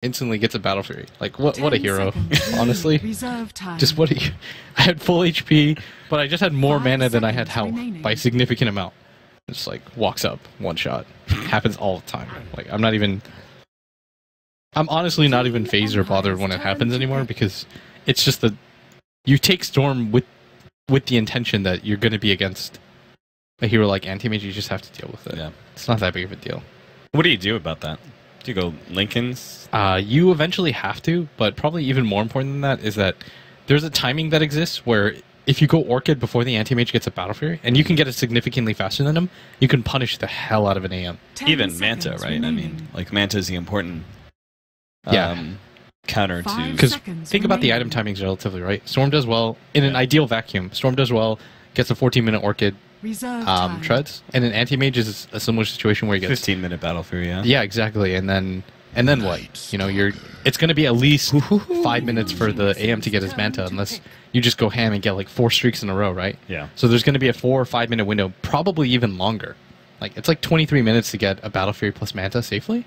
instantly gets a Battle Fury. Like, what a hero, honestly. Reserve time. Just what a... I had full HP, but I just had more mana than I had health by a significant amount. Just, like, walks up, one shot. Happens all the time. Like, I'm honestly not even phased or bothered when it happens anymore, because it's just that you take Storm with the intention that you're going to be against a hero like Anti-Mage. You just have to deal with it. Yeah. It's not that big of a deal. What do you do about that? Do you go Lincolns? You eventually have to, but probably even more important than that is that there's a timing that exists where if you go Orchid before the Anti-Mage gets a Battle Fury, and you can get it significantly faster than him, you can punish the hell out of an AM. Even Manta, right? I mean, like, Manta is the important counter to... Because think about the item timings relatively, right? Storm does well in an ideal vacuum. Storm does well, gets a 14-minute Orchid, treads, and an Anti-Mage is a similar situation where you get 15-minute Battle Fury, yeah. Yeah, exactly, and then what? You know, it's going to be at least 5 minutes for the AM to get his Manta, unless you just go ham and get like 4 streaks in a row, right? Yeah. So there's going to be a 4 or 5 minute window, probably even longer. Like, it's like 23 minutes to get a Battle Fury plus Manta safely.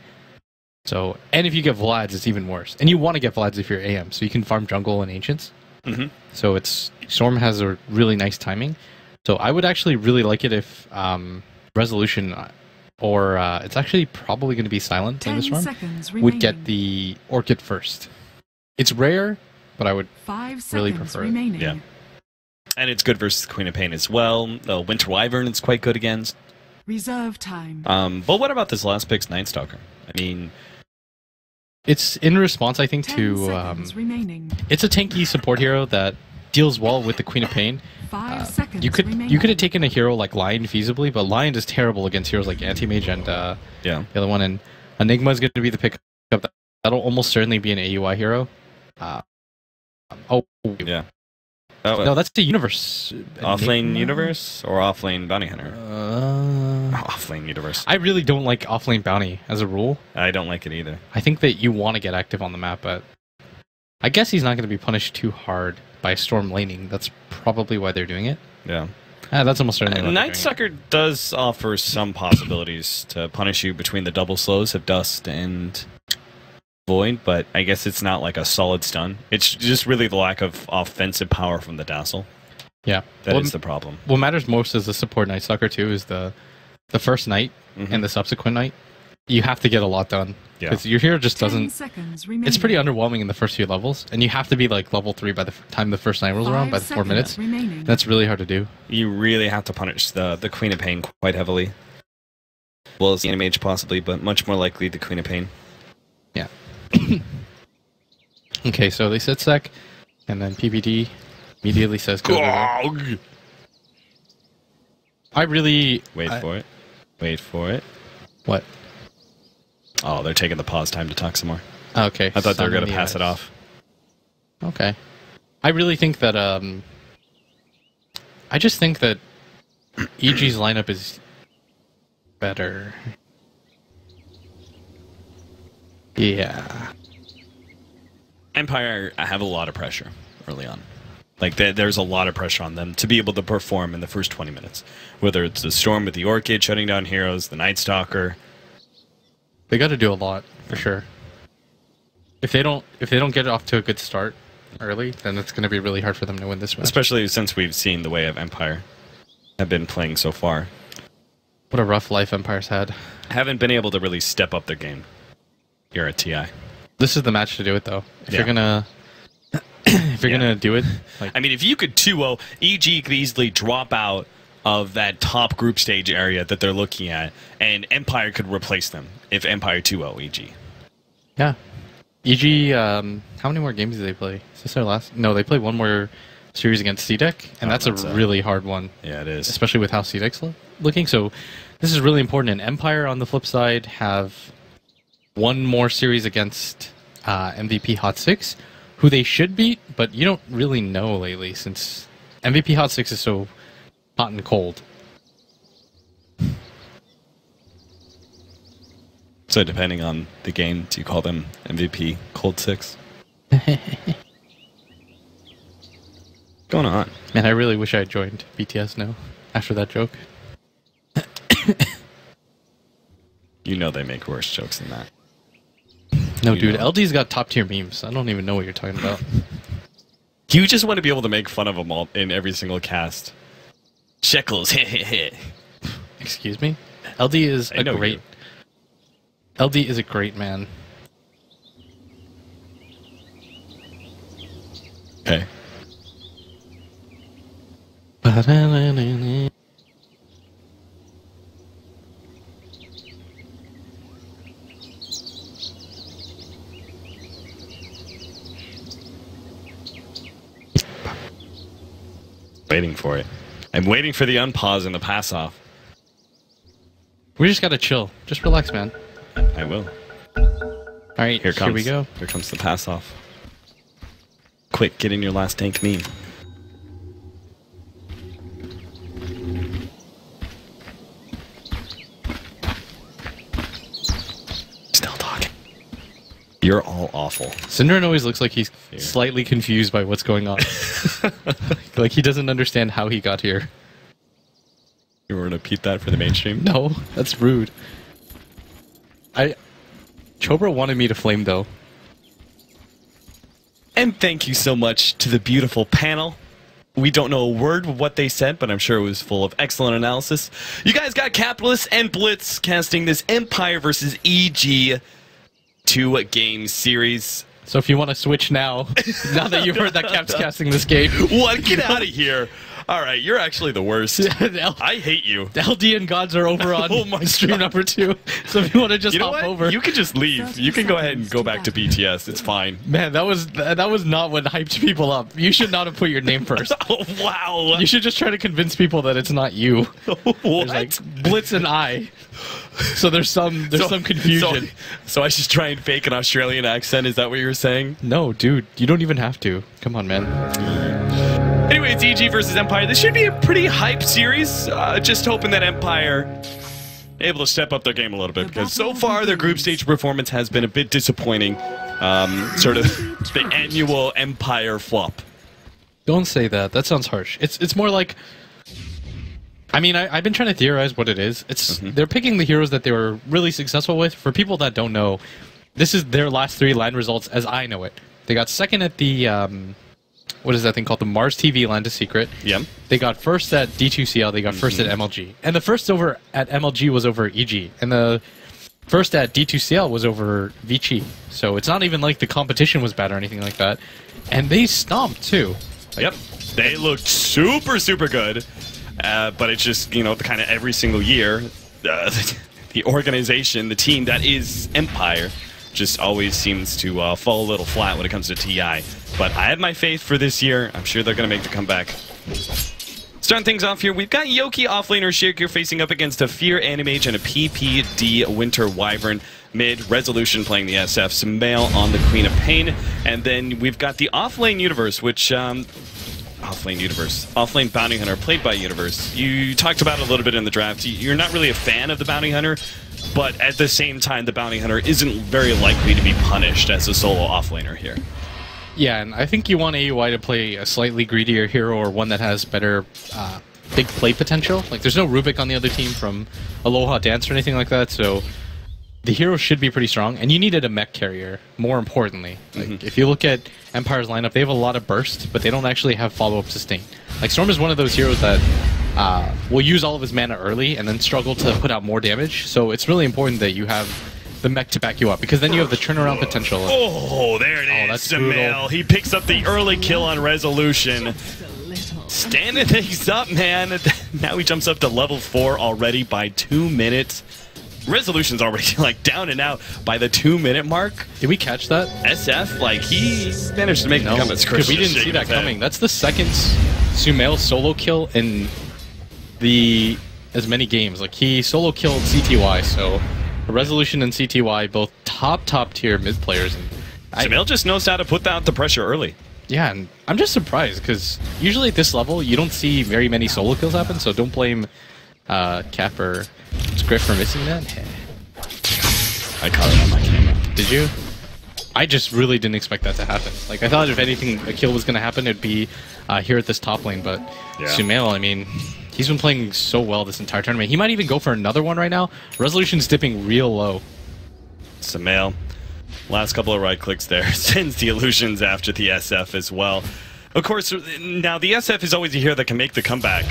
So, and if you get Vlads, it's even worse. And you want to get Vlads if you're AM, so you can farm jungle and Ancients. Mm-hmm. So Storm has a really nice timing. So I would actually really like it if Resolution, or it's actually probably going to be Silent in this run, would get the Orchid first. It's rare, but I would really prefer it. Yeah. And it's good versus Queen of Pain as well. The Winter Wyvern is quite good against. Reserve time. But what about this last pick's Night Stalker? I mean... It's in response, I think, to... it's a tanky support hero that deals well with the Queen of Pain. You could have taken a hero like Lion feasibly, but Lion is terrible against heroes like Anti-Mage and the other one. And Enigma is going to be the pickup. That'll almost certainly be an AUI hero. Yeah. No, that's the Universe. Offlane Universe or Offlane Bounty Hunter? Offlane Universe. I really don't like Offlane Bounty as a rule. I don't like it either. I think that you want to get active on the map, but I guess he's not going to be punished too hard by Storm laning. That's probably why they're doing it. Yeah. That's almost certainly Night Stalker does offer some possibilities to punish you between the double slows of Dust and Void, but I guess it's not like a solid stun. It's just really the lack of offensive power from the Dazzle. Yeah. That is the problem. What matters most as a support Night Stalker too is the first night and the subsequent night. You have to get a lot done. Because your hero just doesn't... It's pretty underwhelming in the first few levels, and you have to be like level 3 by the time the first night rolls around, by the 4 minutes. That's really hard to do. You really have to punish the Queen of Pain quite heavily. Well as the Anti-Mage possibly, but much more likely the Queen of Pain. Yeah. Okay, so they set sec, and then PPD immediately says go. I really... Wait for it. Wait for it. What? Oh, they're taking the pause time to talk some more. Okay. I thought they were going to pass it off. Okay. I really think that, I just think that EG's lineup is better. Yeah. Empire have a lot of pressure early on. Like, there's a lot of pressure on them to be able to perform in the first 20 minutes. Whether it's the Storm with the Orchid shutting down heroes, the Night Stalker. They got to do a lot, for sure. If they don't get off to a good start early, then it's going to be really hard for them to win this match. Especially since we've seen the way of Empire have been playing so far. What a rough life Empire's had. Haven't been able to really step up their game here at TI. This is the match to do it, though. If you're gonna... If you're gonna do it, like... I mean, if you could 2-0, EG could easily drop out of that top group stage area that they're looking at, and Empire could replace them if Empire 2-0 EG. Yeah. EG, how many more games do they play? Is this their last? No, they play one more series against CDEC, and that's a really hard one. Yeah, it is. Especially with how CDEC's looking. So this is really important. And Empire, on the flip side, have one more series against MVP Hot 6, who they should beat, but you don't really know lately since MVP Hot 6 is so hot and cold. So depending on the game, do you call them MVP Cold 6? Going on? Man, I really wish I had joined BTS now, after that joke. You know they make worse jokes than that. No, dude, LD's got top tier memes. I don't even know what you're talking about. You just want to be able to make fun of them all in every single cast. Shekels, Excuse me? LD is a great... LD is a great man. Okay. Waiting for it. I'm waiting for the unpause and the pass off. We just gotta chill. Just relax, man. I will. Alright, here we go. Here comes the pass off. Quick, get in your last tank meme. Still talking. You're all awful. Syndrome always looks like he's slightly confused by what's going on. Like he doesn't understand how he got here. You want to repeat that for the mainstream? No, that's rude. Chobra wanted me to flame though. And thank you so much to the beautiful panel. We don't know a word of what they said, but I'm sure it was full of excellent analysis. You guys got Capitalist and Blitz casting this Empire versus EG 2-game series. So if you want to switch now, now that you've heard that Cap's casting this game. What? Get out of here. All right, you're actually the worst. I hate you. The LDN gods are over on stream number 2. So if you want to just hop over. You can just leave. You can go ahead and go back to BTS. It's fine. Man, that was not what hyped people up. You should not have put your name first. Oh, wow. You should just try to convince people that it's not you. What? Like Blitz and I. So there's some confusion. So I should try and fake an Australian accent? Is that what you were saying? No, dude. You don't even have to. Come on, man. Anyway, it's EG versus Empire. This should be a pretty hype series. Just hoping that Empire able to step up their game a little bit, because so far their group stage performance has been a bit disappointing. Sort of the annual Empire flop. Don't say that. That sounds harsh. It's more like... I mean, I've been trying to theorize what it is. It's They're picking the heroes that they were really successful with. For people that don't know, this is their last 3 line results as I know it. They got second at the... what is that thing called? The Mars TV Land of Secret. Yep. They got first at D2CL. They got first at MLG. And the first over at MLG was over EG. And the first at D2CL was over Vici. So it's not even like the competition was bad or anything like that. And they stomped, too. Yep. They looked super, super good. But it's just, you know, the kind of every single year, the organization, the team that is Empire, just always seems to fall a little flat when it comes to TI. But I have my faith for this year. I'm sure they're going to make the comeback. Starting things off here, we've got Yoki offlaner Shirkir facing up against a Fear Animage and a PPD Winter Wyvern. Mid, Resolution playing the SF, Sumail on the Queen of Pain. And then we've got the offlane Universe, which... Offlane Bounty Hunter, played by Universe. You talked about it a little bit in the draft. You're not really a fan of the Bounty Hunter, but at the same time, the Bounty Hunter isn't very likely to be punished as a solo offlaner here. Yeah, and I think you want AUI to play a slightly greedier hero or one that has better big play potential. Like, there's no Rubik on the other team from Aloha Dance or anything like that, so the hero should be pretty strong, and you needed a mech carrier, more importantly. Like, if you look at Empire's lineup, they have a lot of burst, but they don't actually have follow-up sustain. Like, Storm is one of those heroes that will use all of his mana early and then struggle to put out more damage, so it's really important that you have the mech to back you up, because then you have the turnaround potential. Oh, there it is. That's Sumail. He picks up the early kill on Resolution. Standing things up, man. Now he jumps up to level 4 already by 2 minutes. Resolution's already like down and out by the 2-minute mark. Did we catch that? SF, like, he managed to make the comeback. Because we didn't see that coming. That's the second Sumail solo kill in as many games. Like, he solo killed CTY, so Resolution and CTY both top tier mid players. And Sumail just knows how to put out the pressure early. Yeah, and I'm just surprised because usually at this level you don't see very many solo kills happen. So don't blame Cap or Script for missing that. I caught it on my camera. Did you? I just really didn't expect that to happen. Like, I thought if anything, a kill was going to happen, it'd be here at this top lane. But Sumail, I mean, he's been playing so well this entire tournament. He might even go for another one right now. Resolution's dipping real low. Sumail Last couple of right clicks there sends the illusions after the SF as well. Of course, now the SF is always a hero that can make the comeback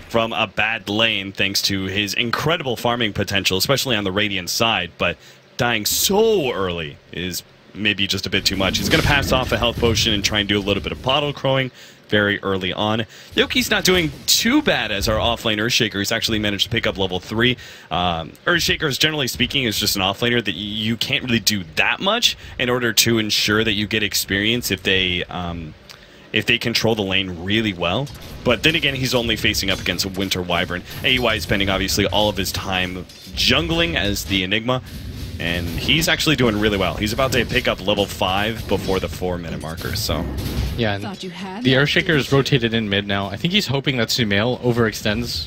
from a bad lane thanks to his incredible farming potential, especially on the Radiant side, but dying so early is maybe just a bit too much. He's going to pass off a health potion and try and do a little bit of bottle crowing very early on. Yoki's not doing too bad as our offlane Earthshaker. He's actually managed to pick up level 3. Earthshakers, generally speaking, is just an offlaner that you can't really do that much in order to ensure that you get experience if they control the lane really well. But then again, he's only facing up against a Winter Wyvern. AUI is spending obviously all of his time jungling as the Enigma, and he's actually doing really well. He's about to pick up level 5 before the 4-minute marker, so... Yeah, and the Earthshaker is rotated in mid now. I think he's hoping that Sumail overextends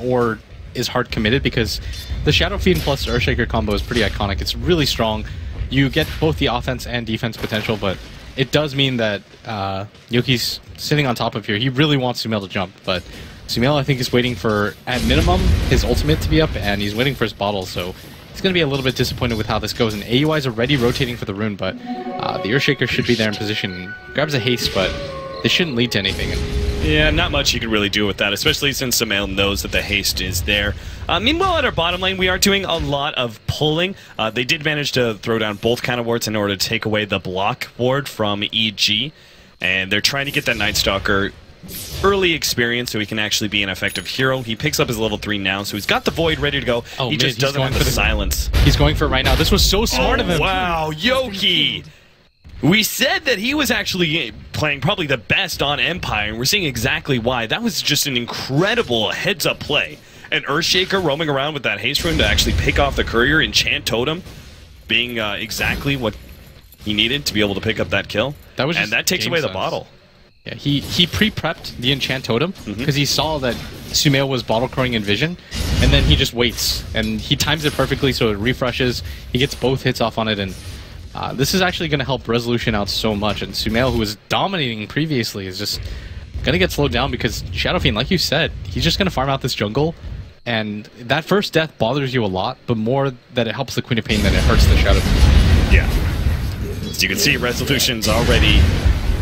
or is hard committed, because the Shadow Fiend plus Earthshaker combo is pretty iconic. It's really strong. You get both the offense and defense potential, but it does mean that Yoki's sitting on top of here. He really wants Sumail to jump, but Sumail, I think, is waiting for, at minimum, his ultimate to be up, and he's waiting for his bottle, so he's going to be a little bit disappointed with how this goes. And AUI is already rotating for the rune, but the Earthshaker should be there in position. Grabs a haste, but this shouldn't lead to anything. Yeah, not much you can really do with that, especially since Sumail knows that the haste is there. Meanwhile, at our bottom lane, we are doing a lot of pulling. They did manage to throw down both counter wards in order to take away the block ward from EG, and they're trying to get that Night Stalker early experience so he can actually be an effective hero. He picks up his level 3 now, so he's got the Void ready to go. Oh, he just doesn't have the silence. He's going for it right now. This was so smart of him. Wow, Yoki! We said that he was actually playing probably the best on Empire, and we're seeing exactly why. That was just an incredible heads-up play. An Earthshaker roaming around with that haste rune to actually pick off the courier, enchant totem, being exactly what he needed to be able to pick up that kill. And that takes away the bottle. Yeah, he pre-prepped the enchant totem because he saw that Sumail was bottle crowing in vision, and then he just waits, and he times it perfectly so it refreshes. He gets both hits off on it, and this is actually going to help Resolution out so much. And Sumail, who was dominating previously, is just going to get slowed down because Shadow Fiend, like you said, he's just going to farm out this jungle, and that first death bothers you a lot, but more that it helps the Queen of Pain than it hurts the Shadow Fiend. Yeah. As you can see, Resolution's already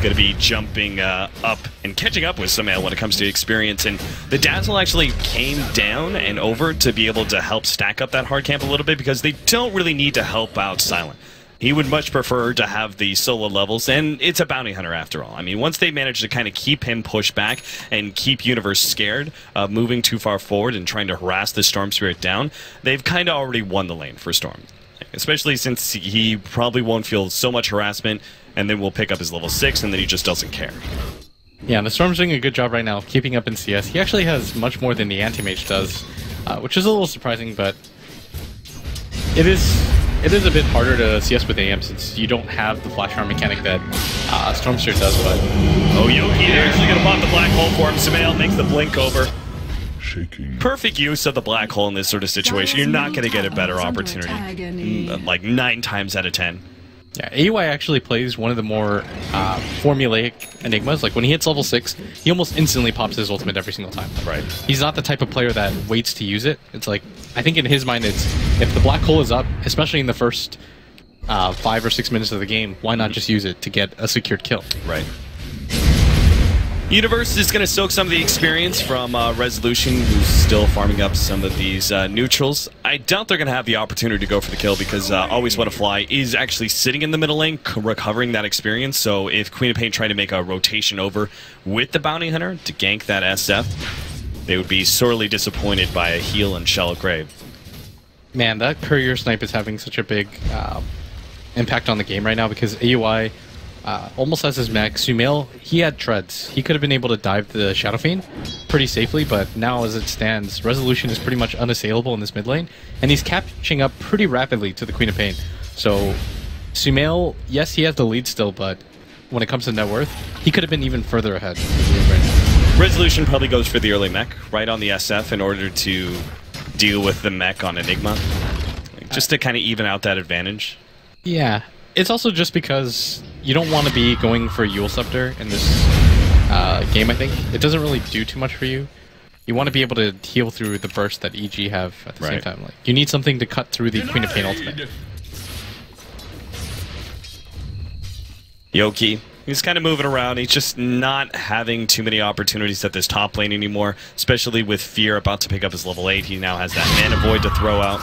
going to be jumping up and catching up with Sumail when it comes to experience, and the Dazzle actually came down and over to be able to help stack up that hard camp a little bit because they don't really need to help out Silent. He would much prefer to have the solo levels, and it's a bounty hunter after all. I mean, once they manage to kind of keep him pushed back and keep Universe scared of moving too far forward and trying to harass the Storm Spirit down, they've kind of already won the lane for Storm. Especially since he probably won't feel so much harassment, and then we'll pick up his level 6, and then he just doesn't care. Yeah, and the Storm's doing a good job right now, keeping up in CS. He actually has much more than the Anti-Mage does, which is a little surprising, but it is a bit harder to CS with AM since you don't have the flash arm mechanic that Stormster does, but... Oh, Yoki, they're actually going to pop the black hole for him. Sumail makes the blink over. Perfect use of the black hole in this sort of situation. You're not going to get a better opportunity, like 9 times out of 10. Yeah, AUI actually plays one of the more formulaic Enigmas. Like, when he hits level 6, he almost instantly pops his ultimate every single time. Right. He's not the type of player that waits to use it. It's like, I think in his mind, it's, if the black hole is up, especially in the first 5 or 6 minutes of the game, why not just use it to get a secured kill? Right. Universe is going to soak some of the experience from Resolution, who's still farming up some of these neutrals. I doubt they're going to have the opportunity to go for the kill because Always Wanna Fly is actually sitting in the middle lane, recovering that experience. So if Queen of Pain tried to make a rotation over with the Bounty Hunter to gank that SF, they would be sorely disappointed by a heal and Shallow Grave. Man, that Courier Snipe is having such a big impact on the game right now because AUI... almost has his mech. Sumail, he had treads. He could have been able to dive the Shadow Fiend pretty safely, but now as it stands, Resolution is pretty much unassailable in this mid lane, and he's catching up pretty rapidly to the Queen of Pain. So Sumail, yes, he has the lead still, but when it comes to net worth, he could have been even further ahead. Resolution probably goes for the early mech right on the SF in order to deal with the mech on Enigma, just to kind of even out that advantage. Yeah. It's also just because you don't want to be going for Yule Scepter in this game, I think. It doesn't really do too much for you. You want to be able to heal through the burst that EG have at the same time. Like, you need something to cut through the Queen of Pain ultimate. Yoki, he's kind of moving around. He's just not having too many opportunities at this top lane anymore, especially with Fear about to pick up his level 8. He now has that Mana Void to throw out.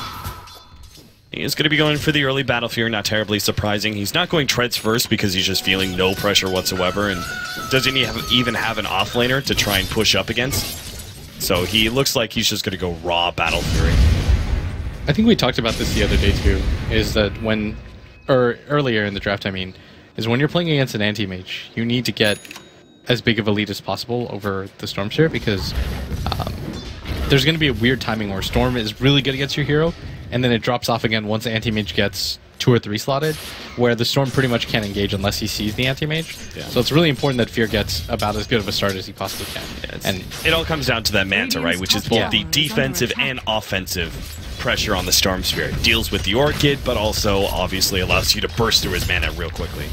He is going to be going for the early Battle Fear, not terribly surprising. He's not going Treads first because he's just feeling no pressure whatsoever and doesn't even have an offlaner to try and push up against. So he looks like he's just going to go raw Battle Fury. I think we talked about this the other day too, is that earlier in the draft, I mean, is when you're playing against an anti-mage, you need to get as big of a lead as possible over the Storm Spirit because there's going to be a weird timing where Storm is really good against your hero, and then it drops off again once anti-mage gets 2 or 3 slotted, where the Storm pretty much can't engage unless he sees the anti-mage. Yeah. So it's really important that Fear gets about as good of a start as he possibly can. Yeah, and it all comes down to that Manta, right? Which is both the defensive and offensive pressure on the Storm Spirit. Deals with the Orchid, but also obviously allows you to burst through his mana real quickly.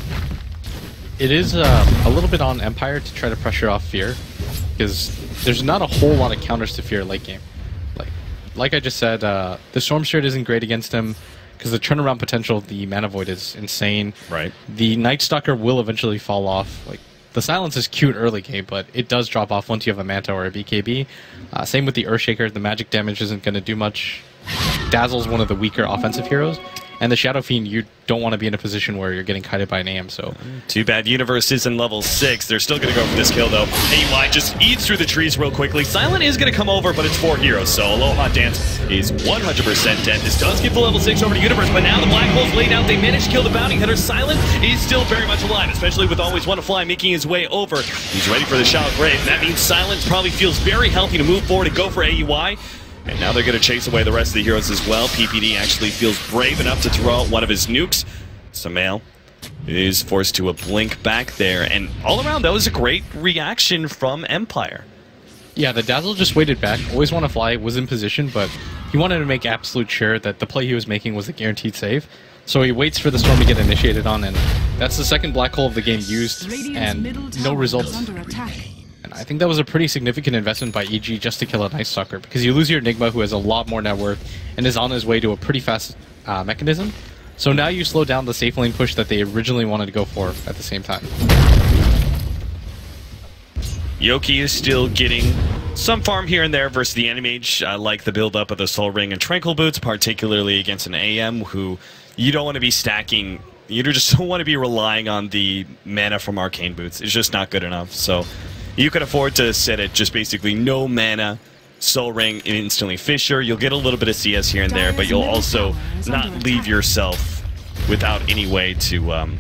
It is a little bit on Empire to try to pressure off Fear, because there's not a whole lot of counters to Fear late game. Like I just said, the Storm Spirit isn't great against him, because the turnaround potential of the Mana Void is insane. Right. The Night Stalker will eventually fall off. Like, the Silence is cute early game, but it does drop off once you have a Manta or a BKB. Same with the Earthshaker. The magic damage isn't going to do much. Dazzle's one of the weaker offensive heroes. And the Shadow Fiend, you don't want to be in a position where you're getting kited by an AM, so... Too bad Universe is in level 6. They're still going to go for this kill, though. AY just eats through the trees real quickly. Silent is going to come over, but it's 4 heroes, so Aloha Dance is 100% dead. This does give the level 6 over to Universe, but now the Black Hole's laid out. They managed to kill the Bounty Hunter. Silent is still very much alive, especially with Always Want to Fly making his way over. He's ready for the Shout Grave. That means Silent probably feels very healthy to move forward and go for AUI. And now they're going to chase away the rest of the heroes as well. PPD actually feels brave enough to throw out one of his nukes. Samael is forced to a blink back there. And all around, that was a great reaction from Empire. Yeah, the Dazzle just waited back. Always Want to Fly was in position, but he wanted to make absolute sure that the play he was making was a guaranteed save. So he waits for the Storm to get initiated on, and that's the second Black Hole of the game used, and no results. I think that was a pretty significant investment by EG just to kill a Night Stalker, because you lose your Enigma, who has a lot more net worth and is on his way to a pretty fast mechanism. So now you slow down the safe lane push that they originally wanted to go for at the same time. Yoki is still getting some farm here and there versus the Animage. I like the build-up of the Soul Ring and Tranquil Boots, particularly against an AM who you don't want to be stacking. You just don't want to be relying on the mana from Arcane Boots. It's just not good enough. So you can afford to sit at just basically no mana, Soul Ring, and instantly Fissure. You'll get a little bit of CS here and there, but you'll also not leave yourself without any way to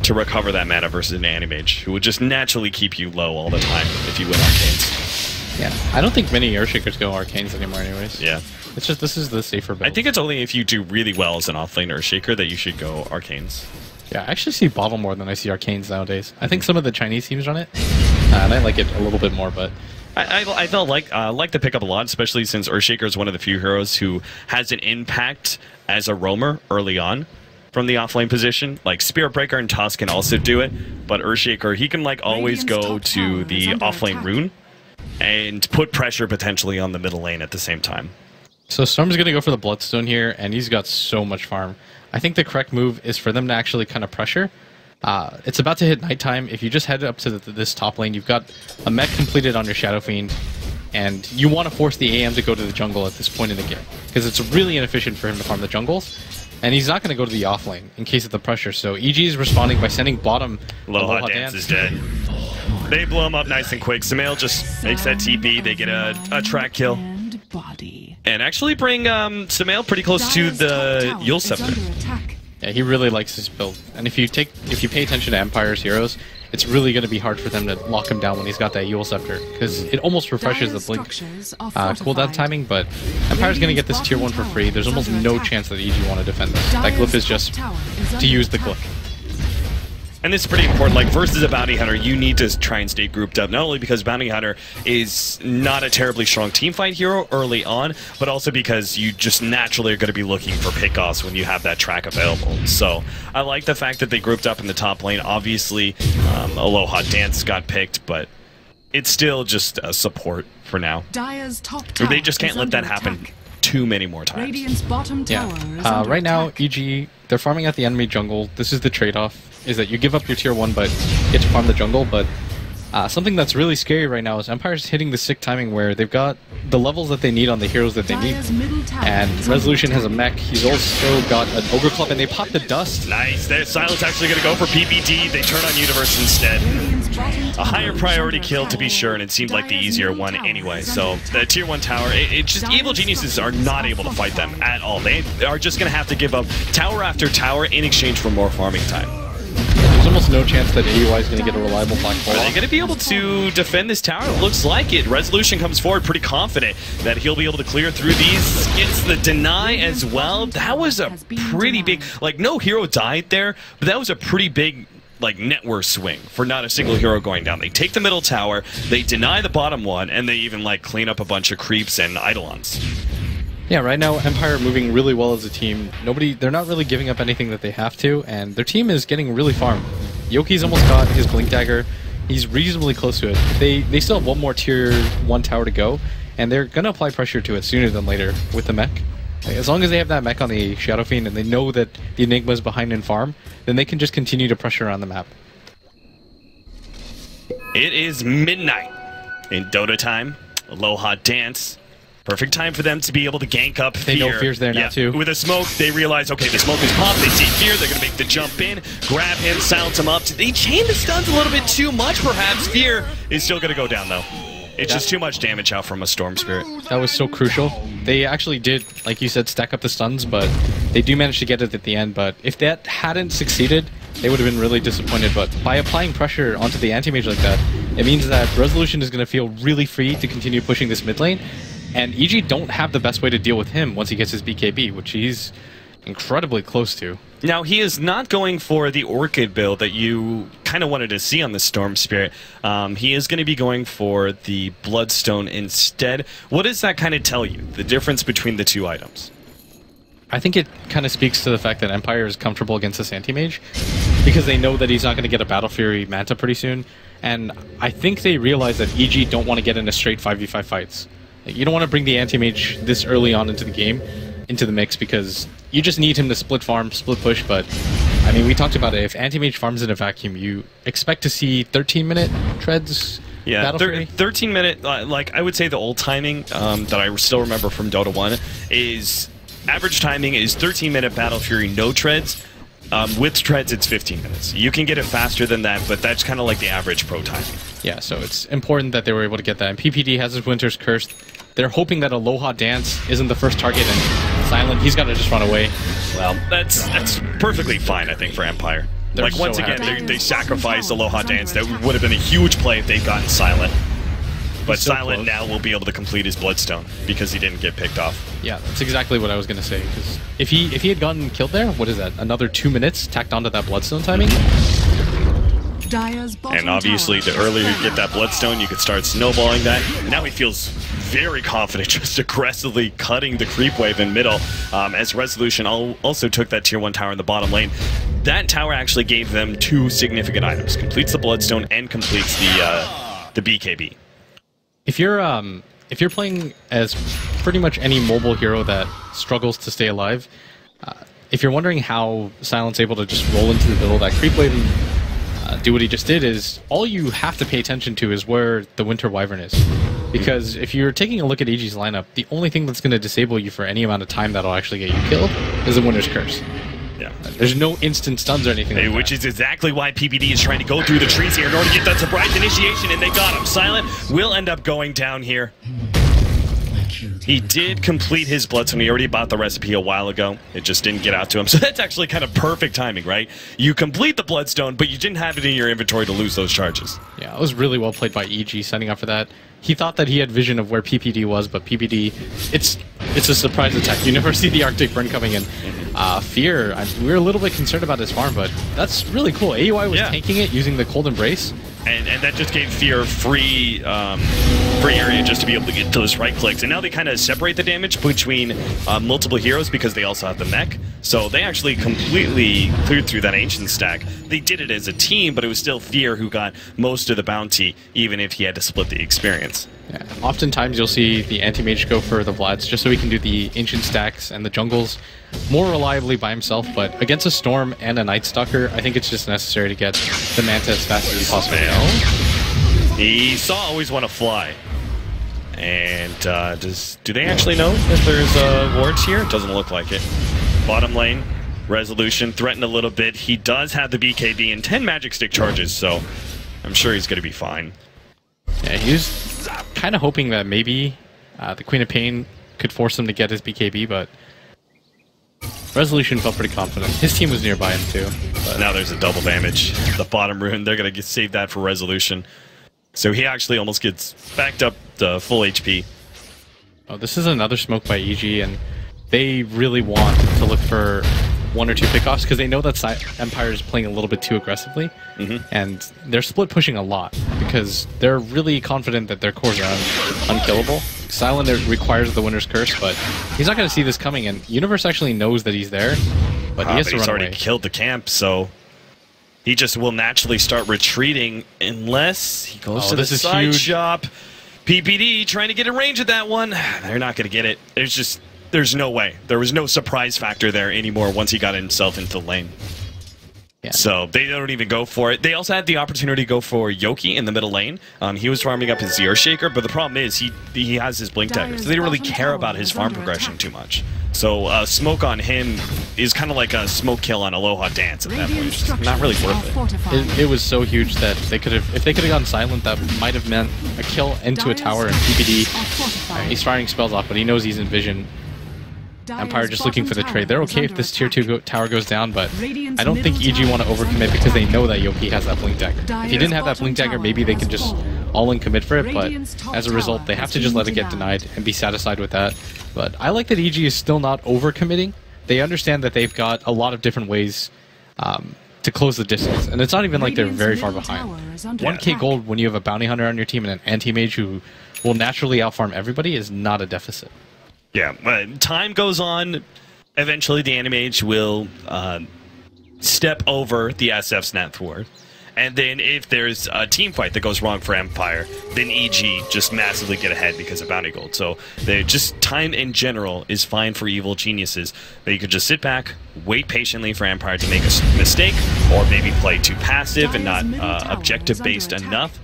recover that mana versus an Animage, who would just naturally keep you low all the time if you win Arcanes. Yeah, I don't think many Earthshakers go Arcanes anymore anyways. Yeah. It's just, this is the safer build. I think it's only if you do really well as an offlane Earthshaker that you should go Arcanes. Yeah, I actually see Bottle more than I see Arcanes nowadays. I think some of the Chinese teams run it, and I like it a little bit more, but... I felt like the pickup a lot, especially since Earthshaker is one of the few heroes who has an impact as a roamer early on from the offlane position. Like Spirit Breaker and Tusk can also do it, but Earthshaker, he can like always go to the offlane rune and put pressure potentially on the middle lane at the same time. So Storm's going to go for the Bloodstone here, and he's got so much farm. I think the correct move is for them to actually kind of pressure. It's about to hit nighttime. If you just head up to this top lane, you've got a mech completed on your Shadow Fiend, and you want to force the AM to go to the jungle at this point in the game, because it's really inefficient for him to farm the jungles, and he's not going to go to the off lane in case of the pressure. So EG is responding by sending bottom. Aloha Dance is dead. They blow him up nice and quick. Samael just makes that TP. They get a track kill. And actually bring Samael pretty close to the Yule Scepter. Yeah, he really likes this build. And if you pay attention to Empire's heroes, it's really going to be hard for them to lock him down when he's got that Yule Scepter, because it almost refreshes the blink cooldown timing, but Empire's going to get this tier 1 for free. There's almost no chance that EG want to defend this. That glyph is just to use the glyph. And this is pretty important. Like, versus a Bounty Hunter, you need to try and stay grouped up. Not only because Bounty Hunter is not a terribly strong teamfight hero early on, but also because you just naturally are going to be looking for pickoffs when you have that track available. So I like the fact that they grouped up in the top lane. Obviously, Aloha Dance got picked, but it's still just a support for now. They just can't let that happen too many more times. Yeah. Right now, EG, they're farming at the enemy jungle. This is the trade-off. is that you give up your tier 1 but get to farm the jungle, but something that's really scary right now is Empire's hitting the sick timing where they've got the levels that they need on the heroes that they need. And Resolution has a mech. He's also got an Ogre Club, and they pop the dust. Nice. There's Silence actually going to go for PPD. They turn on Universe instead. A higher priority kill to be sure, and it seemed like the easier one anyway. So the tier 1 tower, it's just Evil Geniuses are not able to fight them at all. They are just going to have to give up tower after tower in exchange for more farming time. There's almost no chance that AUI is going to get a reliable Black Hole. Are they going to be able to defend this tower? It looks like it. Resolution comes forward pretty confident that he'll be able to clear through these. Gets the deny as well. That was a pretty big... Like, no hero died there, but that was a pretty big... like net worth swing for not a single hero going down. They take the middle tower, they deny the bottom one, and they even like clean up a bunch of creeps and Eidolons. Yeah, right now Empire moving really well as a team. They're not really giving up anything that they have to, and their team is getting really farmed. Yoki's almost got his Blink Dagger. He's reasonably close to it. They still have one more tier 1 tower to go, and they're gonna apply pressure to it sooner than later with the mech. As long as they have that mech on the Shadow Fiend and they know that the Enigma is behind in farm, then they can just continue to pressure around the map. It is midnight in Dota time. Aloha Dance. Perfect time for them to be able to gank up Fear. They know Fear's there now too. With a smoke, they realize, okay, the smoke is popped, they see Fear, they're going to make the jump in, grab him, silence him up. They chain the stuns a little bit too much, perhaps. Fear is still going to go down, though. It's just too much damage out from a Storm Spirit. That was so crucial. They actually did, like you said, stack up the stuns, but they do manage to get it at the end. But if that hadn't succeeded, they would have been really disappointed. But by applying pressure onto the anti-mage like that, it means that Resolution is going to feel really free to continue pushing this mid lane. And EG don't have the best way to deal with him once he gets his BKB, which he's incredibly close to. Now, he is not going for the Orchid build that you kind of wanted to see on the Storm Spirit. He is going to be going for the Bloodstone instead. What does that kind of tell you, the difference between the two items? I think it kind of speaks to the fact that Empire is comfortable against this anti-mage because they know that he's not going to get a Battle Fury Manta pretty soon. And I think they realize that EG don't want to get into straight 5v5 fights. You don't want to bring the anti-mage this early on into the game, into the mix, because you just need him to split farm, split push, but I mean, we talked about it. If anti-mage farms in a vacuum, you expect to see 13-minute treads. Yeah, 13-minute, like I would say the old timing that I still remember from Dota 1 is average timing is 13-minute Battle Fury, no treads. With treads, it's 15 minutes. You can get it faster than that, but that's kind of like the average pro timing. Yeah, so it's important that they were able to get that. And PPD has his Winter's Curse. They're hoping that Aloha Dance isn't the first target, and Silent, he's got to just run away. Well, that's perfectly fine, I think, for Empire. They're like, once again, they sacrificed Aloha Dance. That would have been a huge play if they'd gotten Silent. But so Silent now will be able to complete his Bloodstone because he didn't get picked off. Yeah, that's exactly what I was going to say. Because if he had gotten killed there, what is that? Another 2 minutes tacked onto that Bloodstone timing? And obviously, the earlier you get that Bloodstone, you could start snowballing that. And now he feels very confident just aggressively cutting the creep wave in middle. As Resolution also took that tier 1 tower in the bottom lane. That tower actually gave them 2 significant items. Completes the Bloodstone and completes the BKB. If you're playing as pretty much any mobile hero that struggles to stay alive, if you're wondering how Silent's able to just roll into the middle of that creep wave and do what he just did, is all you have to pay attention to is where the Winter Wyvern is. Because if you're taking a look at EG's lineup, the only thing that's going to disable you for any amount of time that'll actually get you killed is the Winter's Curse. Yeah. There's no instant stuns or anything like that. Which is exactly why PPD is trying to go through the trees here in order to get that surprise initiation, and they got him. Silent will end up going down here. He did complete his Bloodstone. He already bought the recipe a while ago. It just didn't get out to him. So that's actually kind of perfect timing, right? You complete the Bloodstone, but you didn't have it in your inventory to lose those charges. Yeah, it was really well played by EG, setting up for that. He thought that he had vision of where PPD was, but PPD, it's a surprise attack. You never see the Arctic Burn coming in. Fear, we were a little bit concerned about his farm, but that's really cool. AUI was tanking it using the Cold Embrace. And that just gave Fear free area just to be able to get those right clicks. And now they kind of separate the damage between multiple heroes because they also have the mech. So they actually completely cleared through that Ancient stack. They did it as a team, but it was still Fear who got most of the bounty, even if he had to split the experience. Yeah. Oftentimes you'll see the anti-mage go for the Vlads just so he can do the ancient stacks and the jungles more reliably by himself, but against a Storm and a Night Stalker, I think it's just necessary to get the Manta as fast as possible. He saw always want to fly. And do they actually know if there's wards here? It doesn't look like it. Bottom lane, Resolution threatened a little bit. He does have the BKB and 10 Magic Stick charges, so I'm sure he's going to be fine. Yeah, he was kind of hoping that maybe the Queen of Pain could force him to get his BKB, but Resolution felt pretty confident. His team was nearby him too. But now there's a double damage. The bottom rune, they're going to save that for Resolution. So he actually almost gets backed up to full HP. Oh, this is another smoke by EG, and they really want to look for 1 or 2 pickoffs because they know that Empire is playing a little bit too aggressively, and they're split pushing a lot because they're really confident that their cores are unkillable. Silent requires the Winner's Curse, but he's not going to see this coming, and Universe actually knows that he's there, but he has to run he's already away. Killed the camp, so he just will naturally start retreating unless he goes to the side shop. PPD trying to get in range of that one. They're not going to get it. There's no way. There was no surprise factor there anymore once he got himself into the lane. Yeah. So they don't even go for it. They also had the opportunity to go for Yoki in the middle lane. He was farming up his Zero Shaker, but the problem is he has his Blink Dagger, so they don't really care about his farm progression too much. So smoke on him is kind of like a smoke kill on Aloha Dance at that point. It's just not really worth it. It was so huge that they could have, if they could have gone silent, that might have meant a kill into a tower and PPD. He's firing spells off, but he knows he's in vision. Empire just looking for the trade. They're okay if this tier 2 tower goes down, but I don't think EG want to overcommit because they know that Yoki has that Blink Dagger. If he didn't have that Blink Dagger, maybe they could just all-in commit for it, but as a result, they have to just let it get denied and be satisfied with that. But I like that EG is still not overcommitting. They understand that they've got a lot of different ways to close the distance, and it's not even like they're very far behind. 1k gold when you have a Bounty Hunter on your team and an anti-mage who will naturally outfarm everybody is not a deficit. Yeah, time goes on. Eventually, the Animage will step over the SF's net worth. And then if there's a team fight that goes wrong for Empire, then EG just massively get ahead because of Bounty Gold. So just time in general is fine for evil geniuses. But you could just sit back, wait patiently for Empire to make a mistake, or maybe play too passive and not objective-based enough.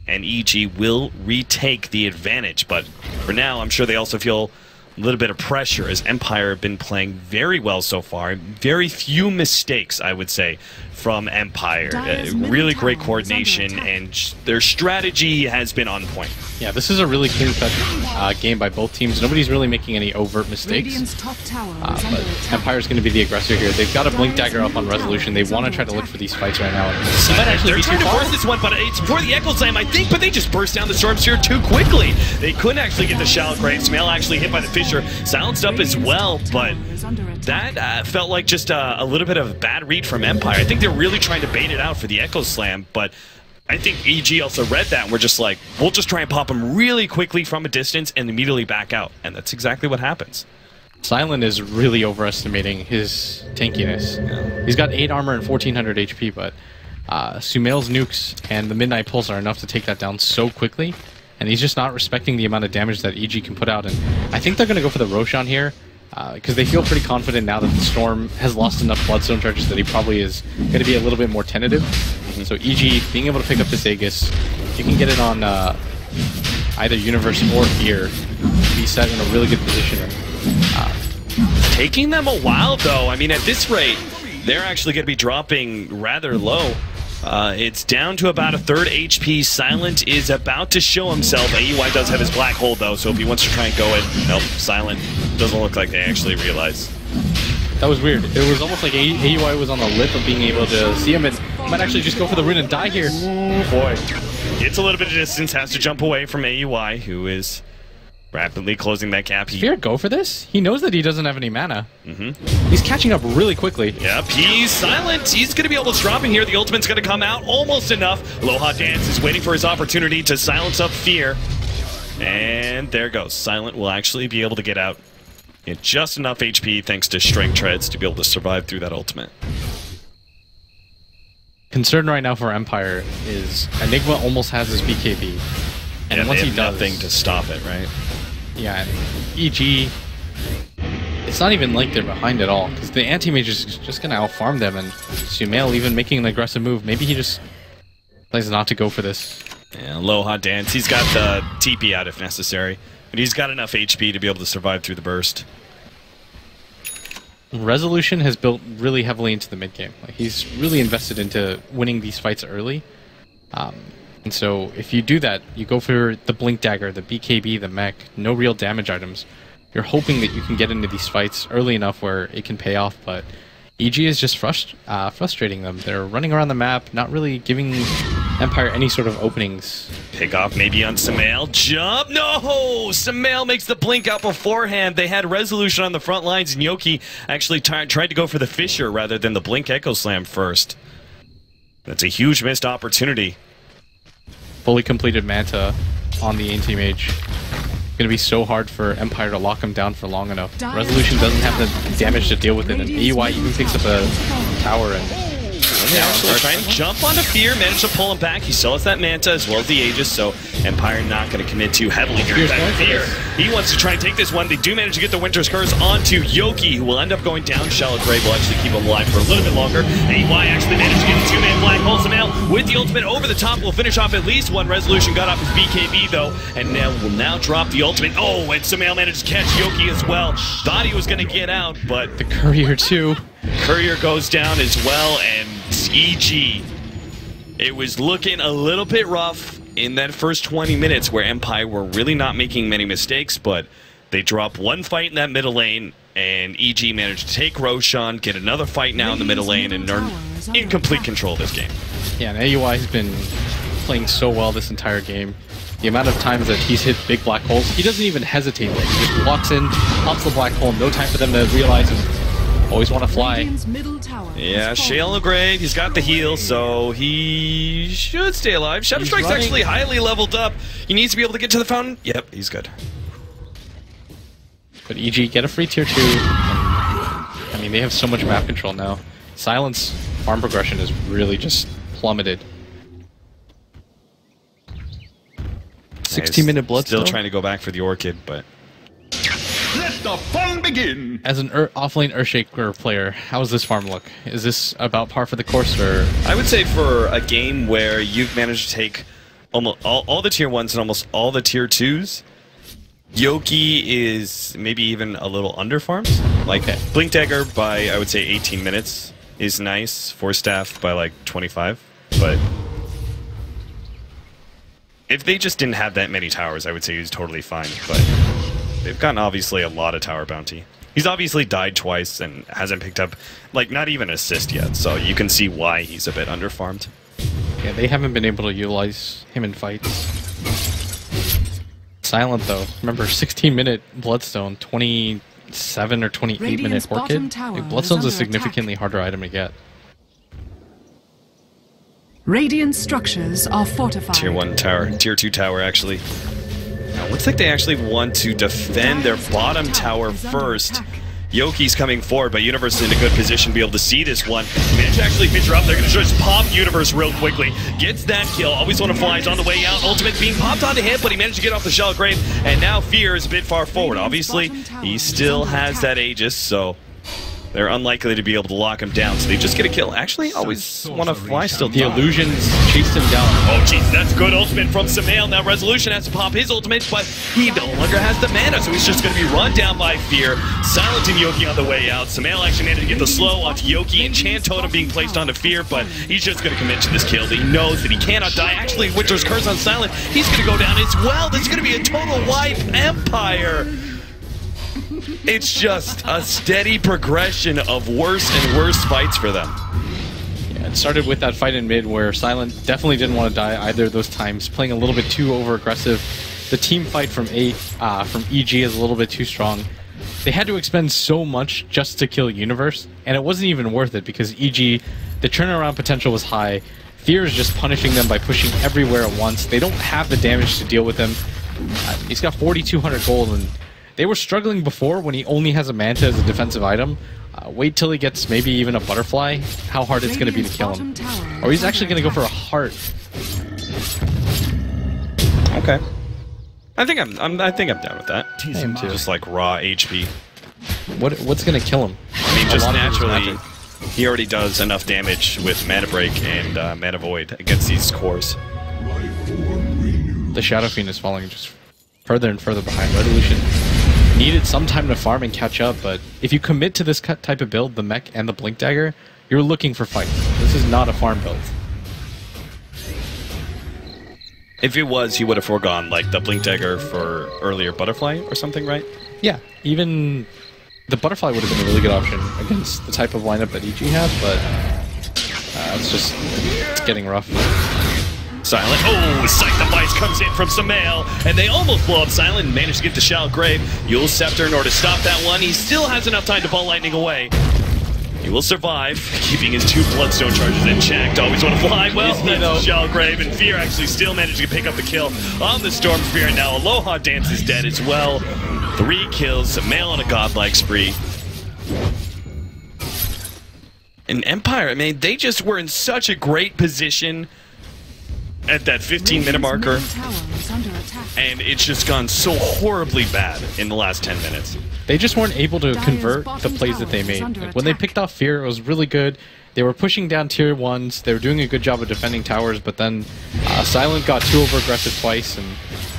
And EG will retake the advantage. But for now, I'm sure they also feel a little bit of pressure as Empire have been playing very well so far. Very few mistakes, I would say, from Empire. Really great coordination, and their strategy has been on point. Yeah, this is a really clean-cut game by both teams. Nobody's really making any overt mistakes. But Empire's going to be the aggressor here. They've got a Blink Dagger up on Resolution. They want to try to look for these fights right now. They're trying to force this one, but it's for the Echo Slam, I think, but they just burst down the Storm Sphere too quickly. They couldn't actually get the Shallow Grave. Smail actually hit by the Fisher. Silenced up as well, but that felt like just a little bit of a bad read from Empire. I think they're really trying to bait it out for the Echo Slam, but I think EG also read that and we're just like, we'll just try and pop him really quickly from a distance and immediately back out, and that's exactly what happens. Silent is really overestimating his tankiness. Yeah. He's got 8 armor and 1400 HP, but Sumail's nukes and the Midnight Pulse are enough to take that down so quickly, and he's just not respecting the amount of damage that EG can put out. And I think they're going to go for the Roshan here, because they feel pretty confident now that the Storm has lost enough Bloodstone charges that he probably is going to be a little bit more tentative. So EG, being able to pick up this Aegis, you can get it on either Universe or here, be set in a really good position. Taking them a while, though. I mean, at this rate, they're actually going to be dropping rather low. It's down to about a third HP. Silent is about to show himself. AUI does have his black hole, though, so if he wants to try and go it, nope, Silent doesn't look like they actually realize. That was weird. It was almost like AUI was on the lip of being able to see him, and might actually just go for the rune and die here. Ooh, boy. Gets a little bit of distance, has to jump away from AUI, who is rapidly closing that gap. Does Fear go for this? He knows that he doesn't have any mana. He's catching up really quickly. Yep, he's silent. He's going to be almost dropping here. The ultimate's going to come out almost enough. Aloha Dance is waiting for his opportunity to silence up Fear. And there goes. Silent will actually be able to get out. Get just enough HP thanks to Strength Treads to be able to survive through that ultimate. Concern right now for Empire is Enigma almost has his BKB. And yeah, once they he have does, nothing to stop it, right? Yeah, and EG, it's not even like they're behind at all, because the anti-mage is just going to out-farm them, and Sumail even making an aggressive move. Maybe he just plays not to go for this. Yeah, low hot dance. He's got the TP out if necessary, but he's got enough HP to be able to survive through the burst. Resolution has built really heavily into the mid-game. Like, he's really invested into winning these fights early. And so if you do that, you go for the Blink Dagger, the BKB, the mech, no real damage items. You're hoping that you can get into these fights early enough where it can pay off, but EG is just frustrating them. They're running around the map, not really giving Empire any sort of openings. Pick off maybe on Sumail. Jump! No! Sumail makes the blink out beforehand. They had resolution on the front lines, and Yoki actually tried to go for the Fissure rather than the blink Echo Slam first. That's a huge missed opportunity. Fully completed Manta on the anti-mage. It's going to be so hard for Empire to lock him down for long enough. Resolution doesn't have the damage to deal with it, and AUI even picks up a tower and... Trying to jump onto Fear, managed to pull him back. He still has that Manta as well as the Aegis, so Empire not going to commit too heavily here. Fear, he wants to try and take this one. They do manage to get the Winter's Curse onto Yoki, who will end up going down. Shallow Grave will actually keep him alive for a little bit longer. AY actually managed to get the two-man Black Hole. Sumail with the ultimate over the top will finish off at least one. Resolution got off his BKB though, and now will now drop the ultimate. Oh, and Sumail managed to catch Yoki as well. Thought he was going to get out, but the Courier too. Courier goes down as well, and EG. It was looking a little bit rough in that first 20 minutes where Empire were really not making many mistakes, but they dropped one fight in that middle lane, and EG managed to take Roshan, get another fight now in the middle lane, and are in complete control of this game. Yeah, and AUI has been playing so well this entire game. The amount of times that he's hit big black holes, he doesn't even hesitate. Like, he just walks in, pops the black hole, no time for them to realize and always want to fly. Yeah, Shallow Grave, he's got the heal, so he should stay alive. Shadow Strike's actually highly leveled up. He needs to be able to get to the fountain. Yep, he's good. But EG, get a free tier 2. I mean, they have so much map control now. Silence farm progression is really just plummeted. 60-minute Bloodstone. Still trying to go back for the Orchid, but... Let the fun begin! As an offlane Earthshaker player, how does this farm look? Is this about par for the course, or...? I would say for a game where you've managed to take almost all the tier 1s and almost all the tier 2s, Yoki is maybe even a little under-farmed. Like, Blink Dagger by, I would say, 18 minutes is nice. Force Staff by, like, 25. But if they just didn't have that many towers, I would say he was totally fine. But they've gotten, obviously, a lot of tower bounty. He's obviously died twice and hasn't picked up, like, not even assist yet. So you can see why he's a bit under-farmed. Yeah, they haven't been able to utilize him in fights. Silent, though. Remember, 16-minute Bloodstone, 27 or 28-minute Orchid. Like, Bloodstone's a significantly harder item to get. Radiant structures are fortified. Tier 1 tower. Tier 2 tower, actually. Now, it looks like they actually want to defend their bottom tower first. Yoki's coming forward, but Universe is in a good position to be able to see this one. Manage to actually pitch her up. They're going to just pop Universe real quickly. Gets that kill. Always want to fly. He's on the way out. Ultimate being popped onto him, but he managed to get off the Shallow Grave. And now Fear is a bit far forward. Obviously, he still has that Aegis, so they're unlikely to be able to lock him down, so they just get a kill. Actually, always want to fly still. The illusions chased him down. Oh, jeez, that's good ultimate from Sumail. Now Resolution has to pop his ultimate, but he no longer has the mana, so he's just going to be run down by Fear. Silencing Yoki on the way out. Sumail actually managed to get the slow onto Yoki, and Chant Totem being placed onto Fear, but he's just going to commit to this kill. He knows that he cannot die. Actually, Winter's Curse on Silent. He's going to go down as well. This is going to be a total wipe. Empire. It's just a steady progression of worse and worse fights for them. Yeah, it started with that fight in mid where Silent definitely didn't want to die either of those times, playing a little bit too over-aggressive. The team fight from EG is a little bit too strong. They had to expend so much just to kill Universe, and it wasn't even worth it because EG, the turnaround potential was high. Fear is just punishing them by pushing everywhere at once. They don't have the damage to deal with him. He's got 4,200 gold, and they were struggling before when he only has a Manta as a defensive item. Wait till he gets maybe even a Butterfly, how hard it's going to be to kill him. Or he's actually going to go for a Heart. Okay. I think I'm down with that. Same too. Just like raw HP. What's gonna kill him? I mean, just naturally, magic. he already does enough damage with Mana Break and Mana Void against these cores. The Shadow Fiend is falling just further and further behind. Resolution needed some time to farm and catch up, but if you commit to this type of build, the mech and the Blink Dagger, you're looking for fights. This is not a farm build. If it was, he would have foregone like the Blink Dagger for earlier Butterfly or something, right? Yeah, even the Butterfly would have been a really good option against the type of lineup that EG has, but it's getting rough. Silent. Oh, Sacrifice comes in from Samael, and they almost blow up Silent and manage to get the Shell Grave. Yule's Scepter in order to stop that one. He still has enough time to Ball Lightning away. He will survive, keeping his 2 Bloodstone charges in check. Always want to fly. Well, that's Shell Grave, and Fear actually still managed to pick up the kill on the Storm Spear. And now Aloha Dance is dead as well. 3 kills, Samael on a godlike spree. And Empire, I mean, they just were in such a great position at that 15-minute marker, and it's just gone so horribly bad in the last 10 minutes. They just weren't able to convert the plays that they made. Like, when they picked off Fear, it was really good. They were pushing down tier 1s. They were doing a good job of defending towers, but then Silent got too over-aggressive twice, and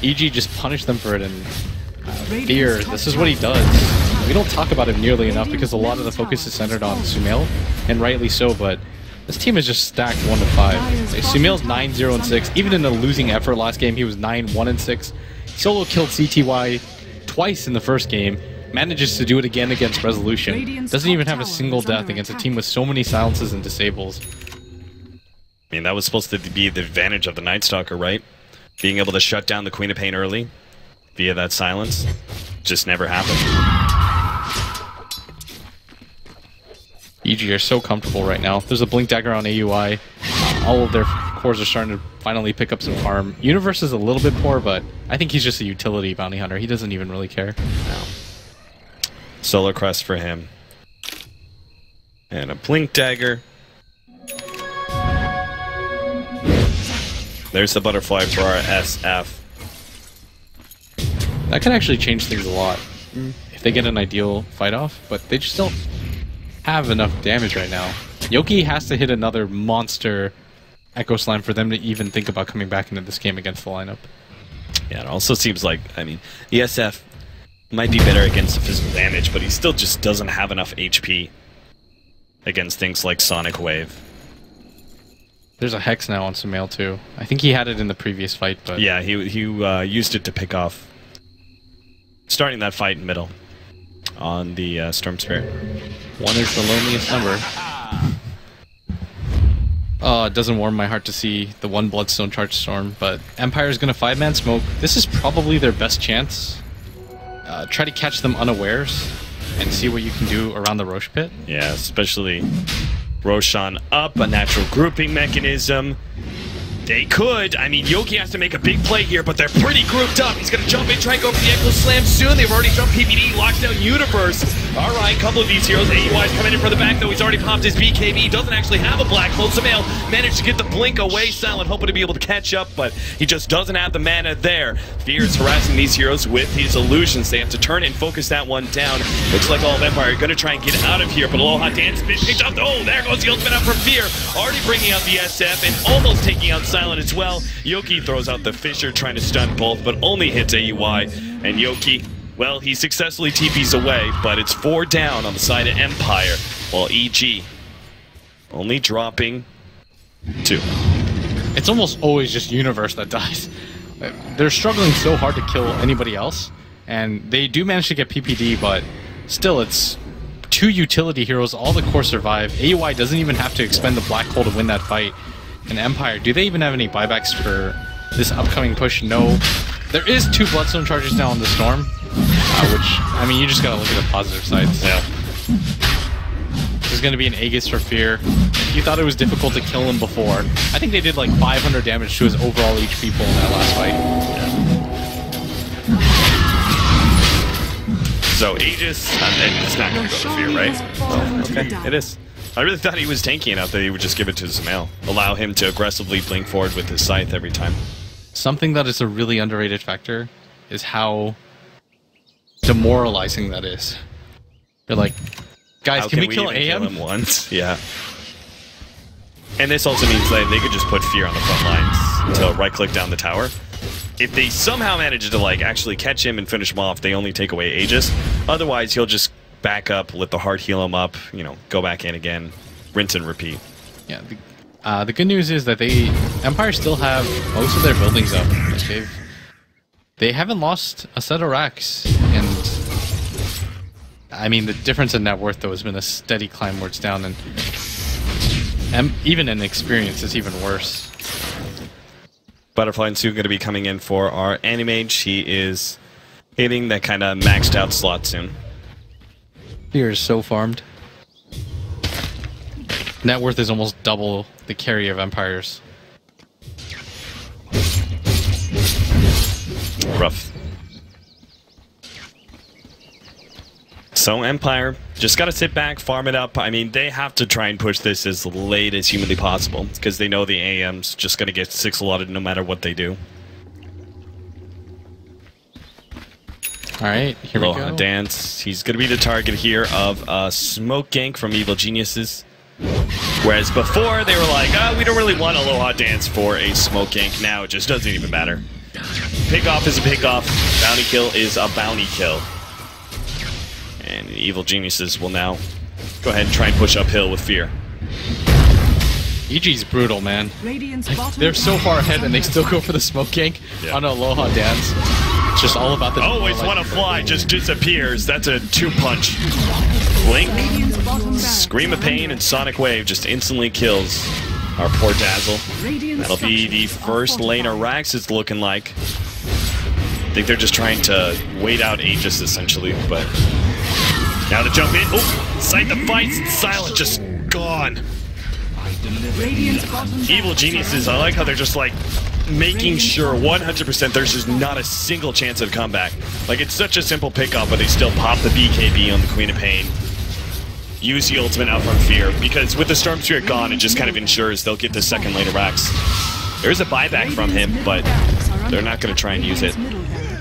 EG just punished them for it. And Fear, this is what he does. We don't talk about him nearly enough because a lot of the focus is centered on Sumail, and rightly so, but this team is just stacked 1 to 5. Sumail's 9-0-6. Even in a losing effort last game, he was 9-1-6. Solo killed CTY twice in the first game. Manages to do it again against Resolution. Doesn't even have a single death against a team with so many silences and disables. I mean, that was supposed to be the advantage of the Night Stalker, right? Being able to shut down the Queen of Pain early via that silence. Just never happened. EG are so comfortable right now. There's a Blink Dagger on AUI. All of their cores are starting to finally pick up some farm. Universe is a little bit poor, but I think he's just a utility bounty hunter. He doesn't even really care. No. Solar Crest for him. And a Blink Dagger. There's the Butterfly for our SF. That can actually change things a lot if they get an ideal fight off, but they just don't have enough damage right now. Yoki has to hit another monster Echo Slime for them to even think about coming back into this game against the lineup. Yeah, it also seems like, I mean, the SF might be better against the physical damage, but he still just doesn't have enough HP against things like Sonic Wave. There's a Hex now on Sumail too. I think he had it in the previous fight, but... Yeah, he used it to pick off, starting that fight in middle on the Storm Spirit. 1 is the loneliest number. Oh, it doesn't warm my heart to see the 1 Bloodstone Charge Storm, but Empire's gonna 5-man smoke. This is probably their best chance. Try to catch them unawares and see what you can do around the Roche pit. Yeah, especially Roshan up, a natural grouping mechanism. They could. I mean, Yoki has to make a big play here, but they're pretty grouped up. He's going to jump in, try and go for the Echo Slam soon. They've already jumped PPD, locked down Universe. All right, couple of these heroes. AUI's coming in for the back, though. He's already popped his BKB. He doesn't actually have a Black Hole. Samael managed to get the blink away. Silent hoping to be able to catch up, but he just doesn't have the mana there. Fear is harassing these heroes with his illusions. They have to turn and focus that one down. Looks like all of Empire are going to try and get out of here, but Aloha Dance been picked up. Oh, there goes the ultimate up for Fear. Already bringing out the SF and almost taking out Silent as well. Yoki throws out the Fisher, trying to stun both, but only hits AUI. And Yoki, well, he successfully TPs away, but it's 4 down on the side of Empire, while EG only dropping 2. It's almost always just Universe that dies. They're struggling so hard to kill anybody else, and they do manage to get PPD, but still, it's 2 utility heroes. All the core survive. AUI doesn't even have to expend the Black Hole to win that fight. And Empire, do they even have any buybacks for this upcoming push? No. There is 2 Bloodstone charges now on the Storm, which, I mean, you just gotta look at the positive sides. Yeah. There's gonna be an Aegis for Fear. If you thought it was difficult to kill him before, I think they did like 500 damage to his overall HP pool in that last fight. Yeah. So Aegis, and it's not gonna go to Fear, right? Oh, okay, it is. I really thought he was tanky enough that he would just give it to Samael. Allow him to aggressively blink forward with his scythe every time. Something that is a really underrated factor is how demoralizing that is. They're like, guys, How can we kill even AM? kill him once? Yeah. And this also means that they could just put Fear on the front lines to right-click down the tower. If they somehow manage to like actually catch him and finish him off, they only take away Aegis. Otherwise, he'll just back up, let the heart heal him up, you know, go back in again, rinse and repeat. Yeah. The good news is that Empire still have most of their buildings up. They haven't lost a set of racks, and I mean the difference in net worth though has been a steady climb where it's down, and even in experience it's even worse. Butterfly and Sue going to be coming in for our Animage. He is hitting that kind of maxed out slot soon. Fear is so farmed. Net worth is almost double the carry of Empire's. Rough. So Empire just got to sit back, farm it up. I mean, they have to try and push this as late as humanly possible because they know the AM's just going to get 6 allotted no matter what they do. Alright, here we go. Dance. He's going to be the target here of a smoke gank from Evil Geniuses. Whereas before, they were like, we don't really want Aloha Dance for a smoke gank. Now it just doesn't even matter. Pick-off is a pick-off. Bounty kill is a bounty kill. And Evil Geniuses will now go ahead and try and push uphill with Fear. EG's brutal, man. They're so far ahead and they still go for the smoke gank on Aloha Dance. It's just all about the... Always want to fly, just disappears. That's a 2-punch. Blink, Scream of Pain, and Sonic Wave just instantly kills our poor Dazzle. That'll be the first lane of Rax, it's looking like. I think they're just trying to wait out Aegis, essentially, but... Now to jump in. Oh, sight the fights. Silent just gone. Evil Geniuses, I like how they're just like making sure 100% there's just not a single chance of comeback. Like, it's such a simple pick-up, but they still pop the BKB on the Queen of Pain. Use the ultimate out from Fear, because with the Storm Spirit gone, it just kind of ensures they'll get the second lane of Rax. There's a buyback from him, but they're not going to try and use it.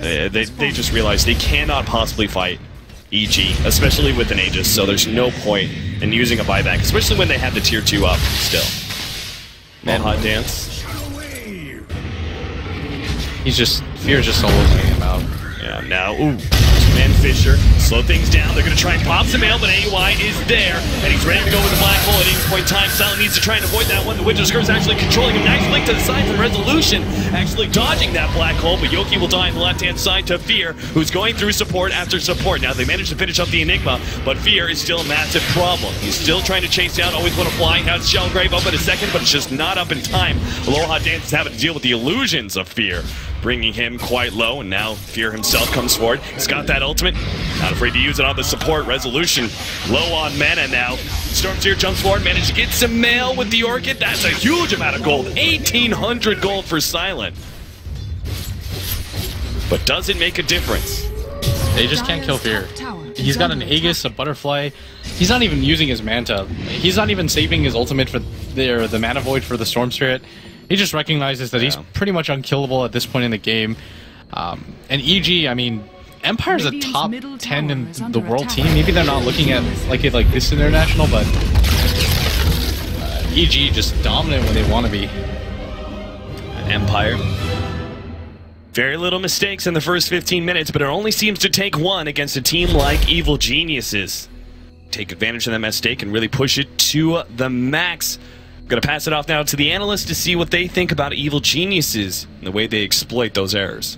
They just realize they cannot possibly fight EG, especially with an Aegis, so there's no point in using a buyback, especially when they have the tier 2 up still. Aloha Dance. Fear's just soloing him out. Yeah, now, Man Fisher, slow things down. They're going to try and pop some mail, but AY is there, and he's ready to go with the black hole at any point in time. Silent needs to try and avoid that one. The Winter Skirt's actually controlling him. Nice link to the side from Resolution, actually dodging that black hole, but Yoki will die on the left-hand side to Fear, who's going through support after support. Now, they managed to finish up the Enigma, but Fear is still a massive problem. He's still trying to chase down, always want to fly. Has Shellgrave up in a second, but it's just not up in time. Aloha Dance is having to deal with the illusions of Fear, bringing him quite low, and now Fear himself comes forward. He's got that ultimate, not afraid to use it on the support. Resolution low on mana now. Stormseer jumps forward, managed to get some mail with the Orchid. That's a huge amount of gold, 1,800 gold for Silent. But does it make a difference? They just can't kill Fear. He's got an Aegis, a Butterfly. He's not even using his Manta. He's not even saving his ultimate for the Mana Void for the Storm Spirit. He just recognizes that he's pretty much unkillable at this point in the game. And EG, I mean, Empire's a top 10 in the world team. Maybe they're not looking at it like this international, but EG just dominant when they want to be. Empire. Very little mistakes in the first 15 minutes, but it only seems to take one against a team like Evil Geniuses. Take advantage of that mistake and really push it to the max. I'm going to pass it off now to the analysts to see what they think about Evil Geniuses and the way they exploit those errors.